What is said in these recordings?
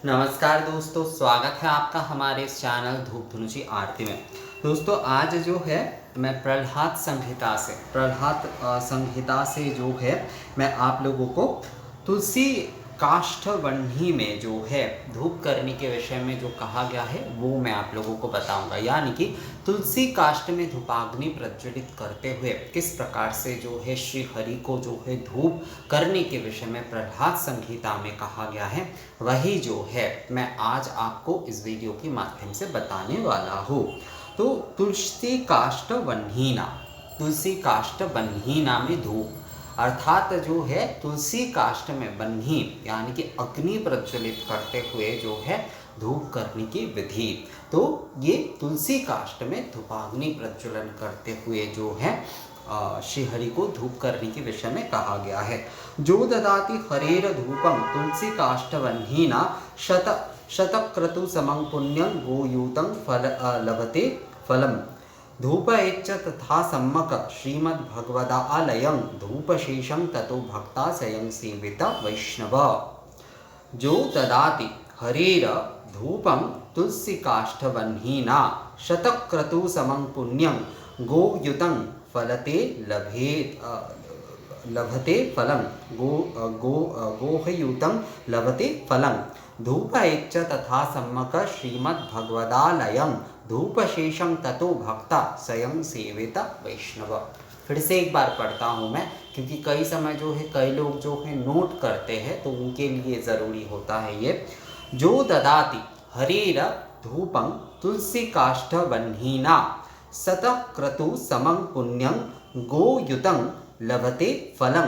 नमस्कार दोस्तों, स्वागत है आपका हमारे इस चैनल धूप धुनुची आरती में। दोस्तों आज जो है मैं प्रहलाद संहिता से जो है मैं आप लोगों को तुलसी काष्ठ वह्नि में जो है धूप करने के विषय में जो कहा गया है वो मैं आप लोगों को बताऊंगा। यानी कि तुलसी काष्ठ में धूपाग्नि प्रज्वलित करते हुए किस प्रकार से जो है श्री हरि को जो है धूप करने के विषय में प्रहलाद संहिता में कहा गया है, वही जो है मैं आज आपको इस वीडियो के माध्यम से बताने वाला हूँ। तो तुलसी काष्ठ वह्निना में धूप अर्थात जो है तुलसी काष्ठ में बन्ही यानी कि अग्नि प्रज्वलित करते हुए जो है धूप करने की विधि। तो ये तुलसी काष्ठ में धूपाग्नि प्रज्वलन करते हुए जो है श्री हरि को धूप करने के विषय में कहा गया है। जो ददाति हरेर धूपम तुलसी काष्ठ वह्निना शतक्रतु समं पुण्यं गोयूतं फल लभते फलम धूपयेच्च तथा सम्मक श्रीमद्भगवदालयं धूपशेषं ततो भक्ता स्वयं सेवित वैष्णव। जो ददाति हरेर धूपं तुलसी काष्ठ वह्निना शतक्रतु समं पुण्यं गोयुतं फलते लभते फलं गोहयुतं लभते फलं धूपयेच्च तथा सम्मक श्रीमद्भगवदालयं धूपशेषम ततो भक्ता स्वयं सेवित वैष्णव। फिर से एक बार पढ़ता हूँ मैं, क्योंकि कई समय जो है कई लोग जो है नोट करते हैं तो उनके लिए ज़रूरी होता है ये। जो ददाति हरेर धूपं तुलसी काष्ठ वह्निना शतक्रतु समं पुण्यं गोयुतं लभते फलं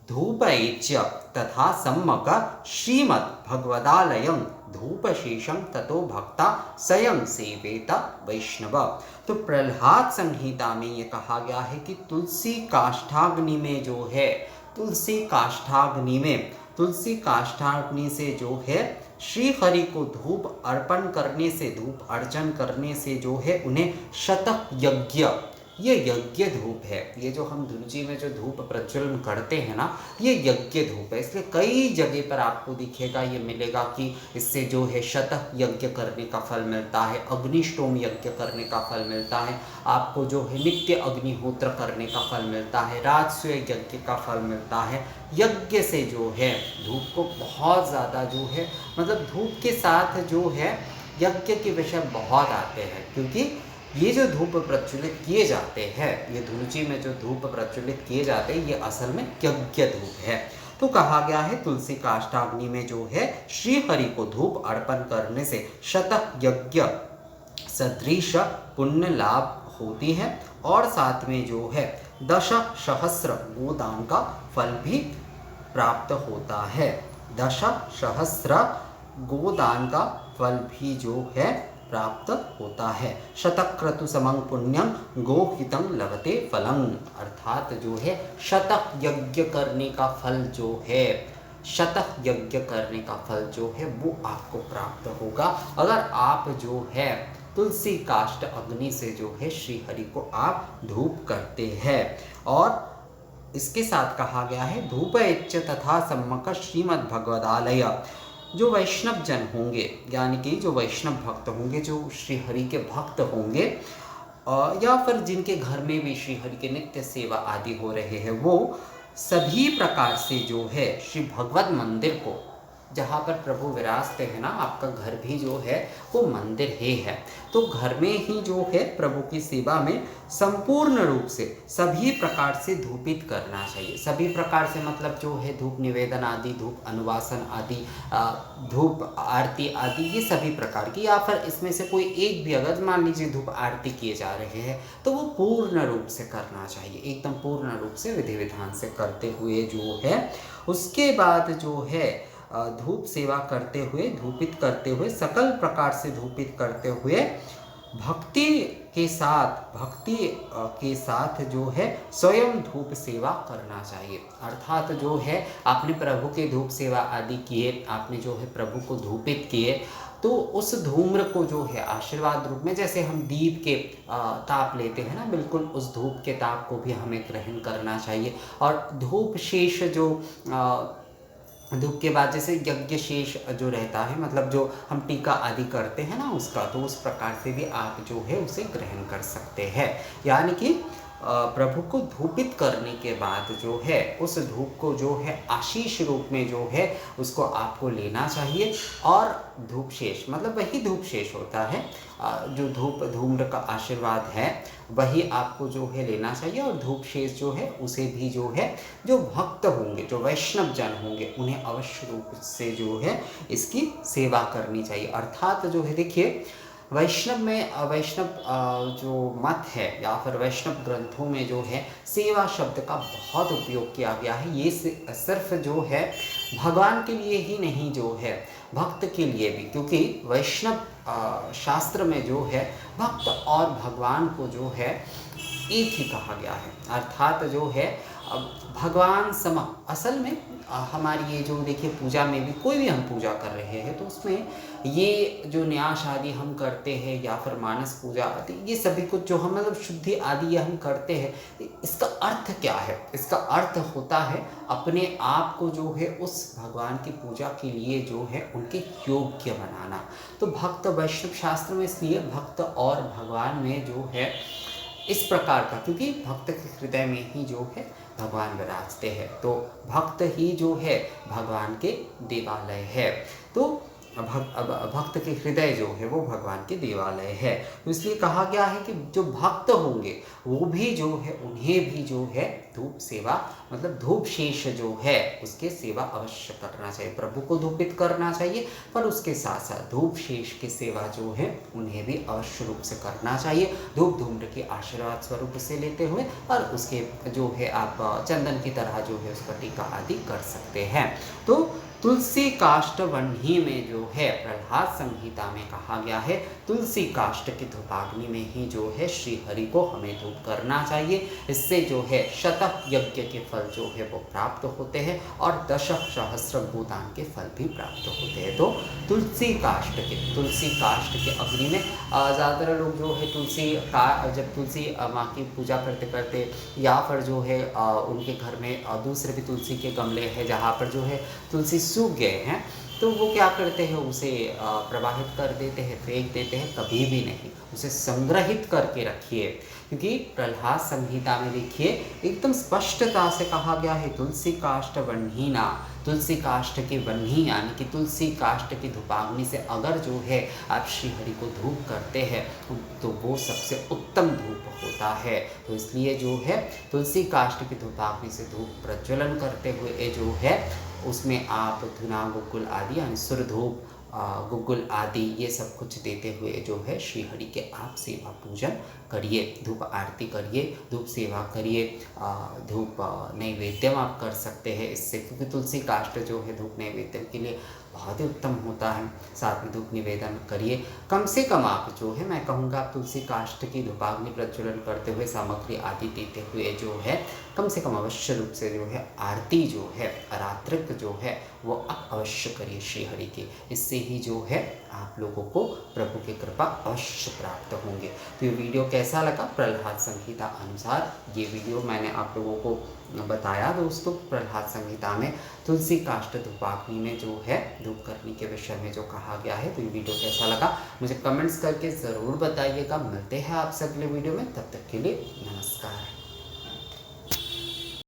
धूपयेच्च तथा सम्मक श्रीमद्भगवदालयं धूपशेषं ततो भक्ता स्वयं सेवेत वैष्णव। तो प्रहलाद संहिता में ये कहा गया है कि तुलसी काष्ठाग्नि में जो है तुलसी काष्ठाग्नि से जो है श्री हरि को धूप अर्पण करने से धूप अर्चन करने से जो है उन्हें शतक यज्ञ, ये यज्ञ धूप है। ये जो हम धुनुची में जो धूप प्रज्वलन करते हैं ना, ये यज्ञ धूप है। इसलिए कई जगह पर आपको दिखेगा, ये मिलेगा कि इससे जो है शतक यज्ञ करने का फल मिलता है, अग्निष्टोम यज्ञ करने का फल मिलता है, आपको जो है नित्य अग्निहोत्र करने का फल मिलता है, राजसूय यज्ञ का फल मिलता है। यज्ञ से जो है धूप को बहुत ज़्यादा जो है मतलब धूप के साथ जो है यज्ञ के विषय बहुत आते हैं, क्योंकि ये जो धूप प्रज्वलित किए जाते हैं, ये धुनुची में जो धूप प्रज्वलित किए जाते हैं, ये असल में यज्ञ धूप है। तो कहा गया है तुलसी काष्ठाग्नि में जो है श्री हरि को धूप अर्पण करने से शतक यज्ञ सदृश पुण्य लाभ होती है और साथ में जो है 10,000 गोदान का फल भी प्राप्त होता है। 10,000 गोदान का फल भी जो है प्राप्त होता है। शतक्रतु समं पुण्यं गोहितं लभते फलं, अर्थात जो है शतक यज्ञ करने का फल जो है, शतक यज्ञ करने का फल जो है वो आपको प्राप्त होगा अगर आप जो है तुलसी काष्ठ अग्नि से जो है श्री हरि को आप धूप करते हैं। और इसके साथ कहा गया है धूपयेच्च तथा सम्मक श्रीमद्भगवदालय। जो वैष्णव जन होंगे यानी कि जो वैष्णव भक्त होंगे, जो श्री हरि के भक्त होंगे या फिर जिनके घर में भी श्री हरि के नित्य सेवा आदि हो रहे हैं, वो सभी प्रकार से जो है श्री भगवत मंदिर को, जहाँ पर प्रभु विराजते हैं ना, आपका घर भी जो है वो मंदिर ही है, तो घर में ही जो है प्रभु की सेवा में संपूर्ण रूप से सभी प्रकार से धूपित करना चाहिए। सभी प्रकार से मतलब जो है धूप निवेदन आदि, धूप अनुवासन आदि, धूप आरती आदि, ये सभी प्रकार की, या फिर इसमें से कोई एक भी अगर मान लीजिए धूप आरती किए जा रहे हैं तो वो पूर्ण रूप से करना चाहिए, एकदम पूर्ण रूप से विधि विधान से करते हुए जो है। उसके बाद जो है धूप सेवा करते हुए, धूपित करते हुए, सकल प्रकार से धूपित करते हुए भक्ति के साथ जो है स्वयं धूप सेवा करना चाहिए। अर्थात जो है आपने प्रभु के धूप सेवा आदि किए, आपने जो है प्रभु को धूपित किए, तो उस धूम्र को जो है आशीर्वाद रूप में, जैसे हम दीप के ताप लेते हैं ना, बिल्कुल उस धूप के ताप को भी हमें ग्रहण करना चाहिए। और धूप शेष जो धूप के बाद जैसे यज्ञ शेष जो रहता है, मतलब जो हम टीका आदि करते हैं ना उसका, तो उस प्रकार से भी आप जो है उसे ग्रहण कर सकते हैं। यानी कि प्रभु को धूपित करने के बाद जो है उस धूप को जो है आशीष रूप में जो है उसको आपको लेना चाहिए। और धूप शेष मतलब वही धूप शेष होता है, जो धूप धूम्र का आशीर्वाद है वही आपको जो है लेना चाहिए। और धूप शेष जो है उसे भी जो है जो भक्त होंगे, जो वैष्णव जन होंगे, उन्हें अवश्य रूप से जो है इसकी सेवा करनी चाहिए। अर्थात जो है देखिए, वैष्णव में जो मत है या फिर वैष्णव ग्रंथों में जो है सेवा शब्द का बहुत उपयोग किया गया है। ये सिर्फ जो है भगवान के लिए ही नहीं, जो है भक्त के लिए भी, क्योंकि वैष्णव शास्त्र में जो है भक्त और भगवान को जो है एक ही कहा गया है। अर्थात जो है भगवान सम, असल में हमारी ये जो देखिए पूजा में भी कोई भी हम पूजा कर रहे हैं तो उसमें ये जो न्यास आदि हम करते हैं या फिर मानस पूजा आदि, ये सभी कुछ जो हम मतलब शुद्धि आदि ये हम करते हैं, इसका अर्थ क्या है? इसका अर्थ होता है अपने आप को जो है उस भगवान की पूजा के लिए जो है उनके योग्य बनाना। तो भक्त वैष्णव शास्त्र में इसलिए भक्त और भगवान में जो है इस प्रकार का, क्योंकि भक्त के हृदय में ही जो है भगवान विराजते हैं, तो भक्त ही जो है भगवान के देवालय है। तो भक्त के हृदय जो है वो भगवान के देवालय है। तो इसलिए कहा गया है कि जो भक्त होंगे वो भी जो है उन्हें भी जो है धूप सेवा मतलब धूप शेष जो है उसके सेवा अवश्य करना चाहिए। प्रभु को धूपित करना चाहिए, पर उसके साथ साथ धूप शेष की सेवा जो है उन्हें भी अवश्य रूप से करना चाहिए। धूप धूम्र के आशीर्वाद स्वरूप से लेते हुए, और उसके जो है आप चंदन की तरह जो है उसका टीका आदि कर सकते हैं। तो तुलसी काष्ठ वह्नि में जो है प्रहलाद संहिता में कहा गया है तुलसी काष्ठ की धूपाग्नि में ही जो है श्री हरि को हमें धूप करना चाहिए। इससे जो है शतक यज्ञ के फल जो है वो प्राप्त होते हैं और 10 सहस्र गोदान के फल भी प्राप्त होते हैं। तो तुलसी काष्ठ के अग्नि में ज़्यादातर लोग जो है जब तुलसी माँ की पूजा करते करते या फिर जो है उनके घर में दूसरे भी तुलसी के गमले हैं जहाँ पर जो है तुलसी सूख गए हैं, तो वो क्या करते हैं उसे प्रवाहित कर देते हैं, फेंक देते हैं। कभी भी नहीं, उसे संग्रहित करके रखिए, क्योंकि प्रहलाद संहिता में देखिए एकदम स्पष्टता से कहा गया है तुलसी काष्ठ वह्निना, तुलसी काष्ठ की वह्नि यानी कि तुलसी काष्ठ की धूपाग्नि से अगर जो है आप श्री हरि को धूप करते हैं तो वो सबसे उत्तम धूप होता है। तो इसलिए जो है तुलसी काष्ठ की धूपाग्नि से धूप प्रज्वलन करते हुए जो है उसमें आप धुना गुग्गुल आदि यानी सुर धूप गुग्गुल आदि ये सब कुछ देते हुए जो है श्री हरि के आप सेवा पूजन करिए, धूप आरती करिए, धूप सेवा करिए, धूप नैवेद्यम आप कर सकते हैं इससे, क्योंकि तुलसी काष्ठ जो है धूप नैवेद्यम के लिए बहुत ही उत्तम होता है। साथ में धूप निवेदन करिए। कम से कम आप जो है मैं कहूँगा आप तुलसी काष्ठ की धूपाग्नि प्रज्वलन करते हुए सामग्री आदि देते हुए जो है कम से कम अवश्य रूप से जो है आरती जो है रात्रिक जो है वो आप अवश्य करिए श्री हरि की। इससे ही जो है आप लोगों को प्रभु की कृपा अवश्य प्राप्त होंगे। तो ये वीडियो कैसा लगा? प्रहलाद संहिता अनुसार ये वीडियो मैंने आप लोगों को बताया दोस्तों। प्रहलाद संहिता में तुलसी काष्ठ धूपाग्नि में जो है धूप करने के विषय में जो कहा गया है। तो ये वीडियो कैसा लगा मुझे कमेंट्स करके ज़रूर बताइएगा। मिलते हैं आपसे अगले वीडियो में, तब तक के लिए नमस्कार।